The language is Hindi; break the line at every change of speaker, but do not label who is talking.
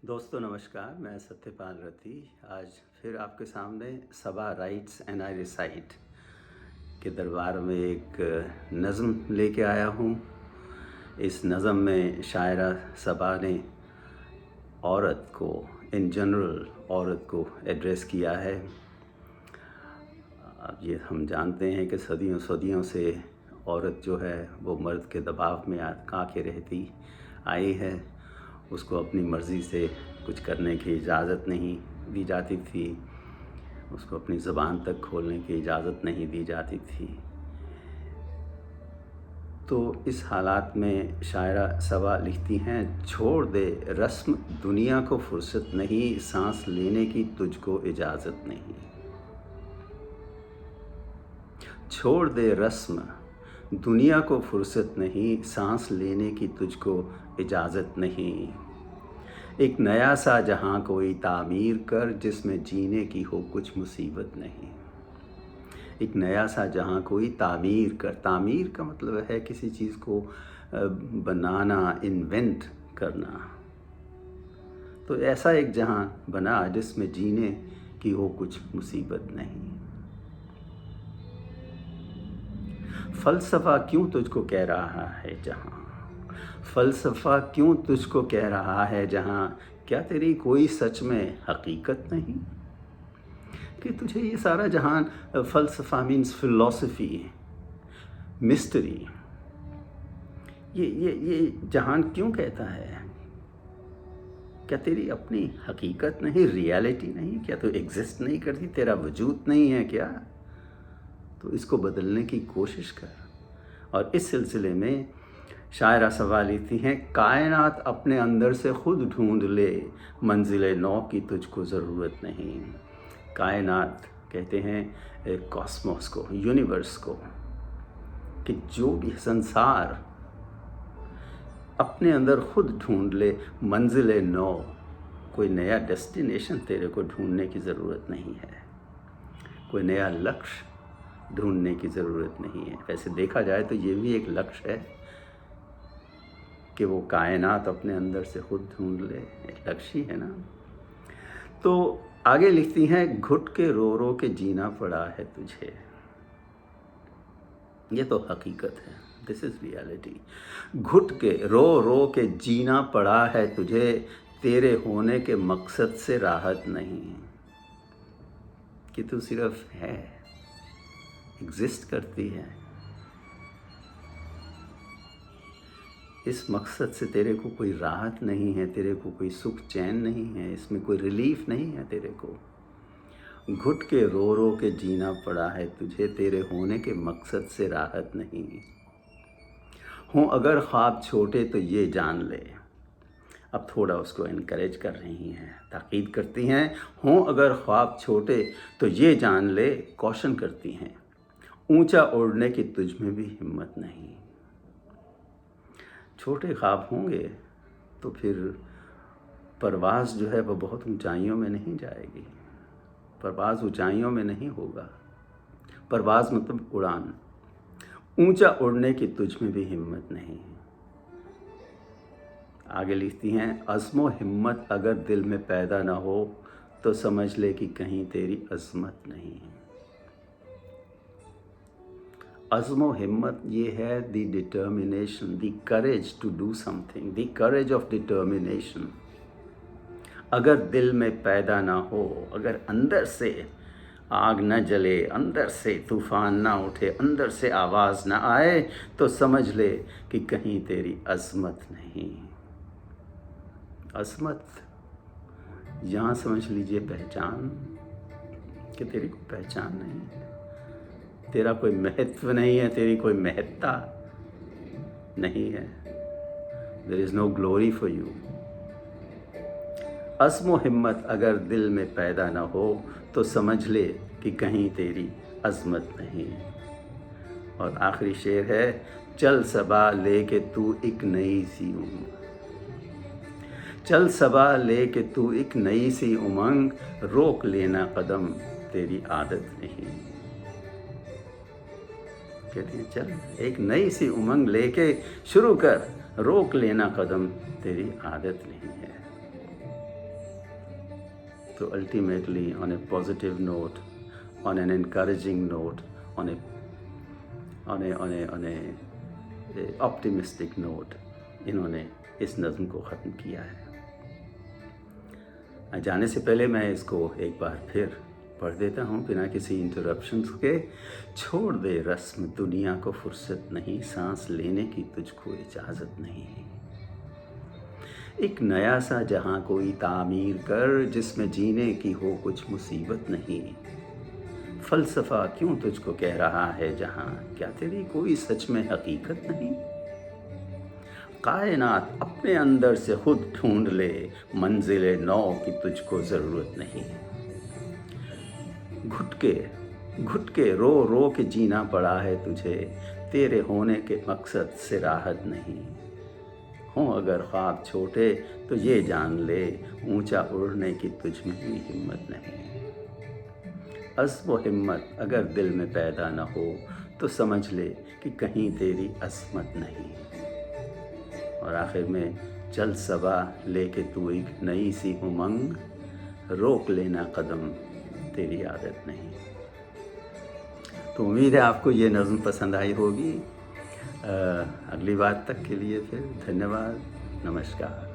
दोस्तों नमस्कार, मैं सत्यपाल रति आज फिर आपके सामने सबा राइट्स एंड आई रिसाइट के दरबार में एक नज़म लेके आया हूँ। इस नज़म में शायरा सबा ने औरत को इन जनरल औरत को एड्रेस किया है। अब ये हम जानते हैं कि सदियों सदियों से औरत जो है वो मर्द के दबाव में आके रहती आई है। उसको अपनी मर्ज़ी से कुछ करने की इजाज़त नहीं दी जाती थी, उसको अपनी ज़बान तक खोलने की इजाज़त नहीं दी जाती थी। तो इस हालात में शायरा सबा लिखती हैं, छोड़ दे रस्म दुनिया को फुर्सत नहीं, सांस लेने की तुझको इजाज़त नहीं। छोड़ दे रस्म दुनिया को फुर्सत नहीं, सांस लेने की तुझको इजाज़त नहीं। एक नया सा जहां कोई तामीर कर, जिसमें जीने की हो कुछ मुसीबत नहीं। एक नया सा जहां कोई तामीर कर, तामीर का मतलब है किसी चीज़ को बनाना, इन्वेंट करना। तो ऐसा एक जहां बना जिसमें जीने की हो कुछ मुसीबत नहीं। फ़लसफ़ा क्यों तुझको कह रहा है जहां, फ़लसफ़ा क्यों तुझको कह रहा है जहां, क्या तेरी कोई सच में हकीकत नहीं। कि तुझे ये सारा जहान, फ़लसफ़ा मीन्स फ़िलॉसफ़ी, मिस्ट्री, ये जहान क्यों कहता है। क्या तेरी अपनी हकीकत नहीं, रियलिटी नहीं, क्या तू एग्जिस्ट नहीं करती, तेरा वजूद नहीं है क्या। तो इसको बदलने की कोशिश कर। और इस सिलसिले में शायरा सवाल लेती हैं, कायनात अपने अंदर से खुद ढूंढ ले, मंजिल नौ की तुझको ज़रूरत नहीं। कायनात कहते हैं कॉस्मोस को, यूनिवर्स को, कि जो भी संसार अपने अंदर खुद ढूंढ ले मंजिल नौ, कोई नया डेस्टिनेशन तेरे को ढूंढने की ज़रूरत नहीं है, कोई नया लक्ष्य ढूंढने की ज़रूरत नहीं है। वैसे देखा जाए तो ये भी एक लक्ष्य है कि वो कायनात अपने अंदर से खुद ढूंढ ले, एक लक्ष्य ही है ना। तो आगे लिखती हैं, घुट के रो रो के जीना पड़ा है तुझे। ये तो हकीकत है, दिस इज़ रियलिटी। घुट के रो रो के जीना पड़ा है तुझे, तेरे होने के मकसद से राहत नहीं। कि तू सिर्फ है, एग्जिस्ट करती है, इस मकसद से तेरे को कोई राहत नहीं है, तेरे को कोई सुख चैन नहीं है, इसमें कोई रिलीफ नहीं है तेरे को। घुट के रो के जीना पड़ा है तुझे, तेरे होने के मकसद से राहत नहीं। हों अगर ख्वाब छोटे तो ये जान ले। अब थोड़ा उसको इनकरेज कर रही हैं, ताकीद करती हैं। हों अगर ख्वाब छोटे तो ये जान ले, कौशन करती हैं, ऊंचा उड़ने की तुझ में भी हिम्मत नहीं। छोटे ख्वाब होंगे तो फिर परवाज़ जो है वह बहुत ऊंचाइयों में नहीं जाएगी, परवाज़ ऊंचाइयों में नहीं होगा। परवाज़ मतलब उड़ान, ऊंचा उड़ने की तुझ में भी हिम्मत नहीं। आगे लिखती हैं, अज़्मो हिम्मत अगर दिल में पैदा ना हो, तो समझ ले कि कहीं तेरी अज़मत नहीं है। अज़्मो हिम्मत ये है the determination, the courage to do something, the courage of determination. अगर दिल में पैदा ना हो, अगर अंदर से आग न जले, अंदर से तूफ़ान ना उठे, अंदर से आवाज़ ना आए, तो समझ ले कि कहीं तेरी अज़मत नहीं। अज़मत यहाँ समझ लीजिए पहचान, कि तेरी कोई पहचान नहीं है, तेरा कोई महत्व नहीं है, तेरी कोई महत्ता नहीं है। There is no glory for you. अज़्म हिम्मत अगर दिल में पैदा ना हो, तो समझ ले कि कहीं तेरी अज़मत नहीं। और आखिरी शेर है, चल सबा लेके तू एक नई सी उमंग, चल सबा लेके तू एक नई सी उमंग, रोक लेना कदम तेरी आदत नहीं। कहते हैं चल एक नई सी उमंग लेके शुरू कर, रोक लेना कदम तेरी आदत नहीं है। to ultimately, on a positive note, on an encouraging note, on a optimistic note, इन्होंने इस नज़्म को ख़त्म किया है। जाने से पहले मैं इसको एक बार फिर पढ़ देता हूँ बिना किसी इंटरप्शंस के। छोड़ दे रस्म दुनिया को फुर्सत नहीं, सांस लेने की तुझको इजाज़त नहीं। एक नया सा जहाँ कोई तामीर कर, जिसमें जीने की हो कुछ मुसीबत नहीं। फ़लसफ़ा क्यों तुझको कह रहा है जहाँ, क्या तेरी कोई सच में हकीकत नहीं। कायनात अपने अंदर से खुद ढूंढ ले, मंजिल नौ की तुझको ज़रूरत नहीं। घुट के रो रो के जीना पड़ा है तुझे, तेरे होने के मकसद से राहत नहीं। हों अगर ख्वाब छोटे तो ये जान ले, ऊंचा उड़ने की तुझ में भी हिम्मत नहीं। अज़्म व हिम्मत अगर दिल में पैदा न हो तो समझ ले कि कहीं तेरी असमत नहीं। और आखिर में चल सबा लेके तू एक नई सी उमंग, रोक लेना कदम तेरी आदत नहीं। तो उम्मीद है आपको ये नज़्म पसंद आई होगी। अगली बात तक के लिए फिर धन्यवाद, नमस्कार।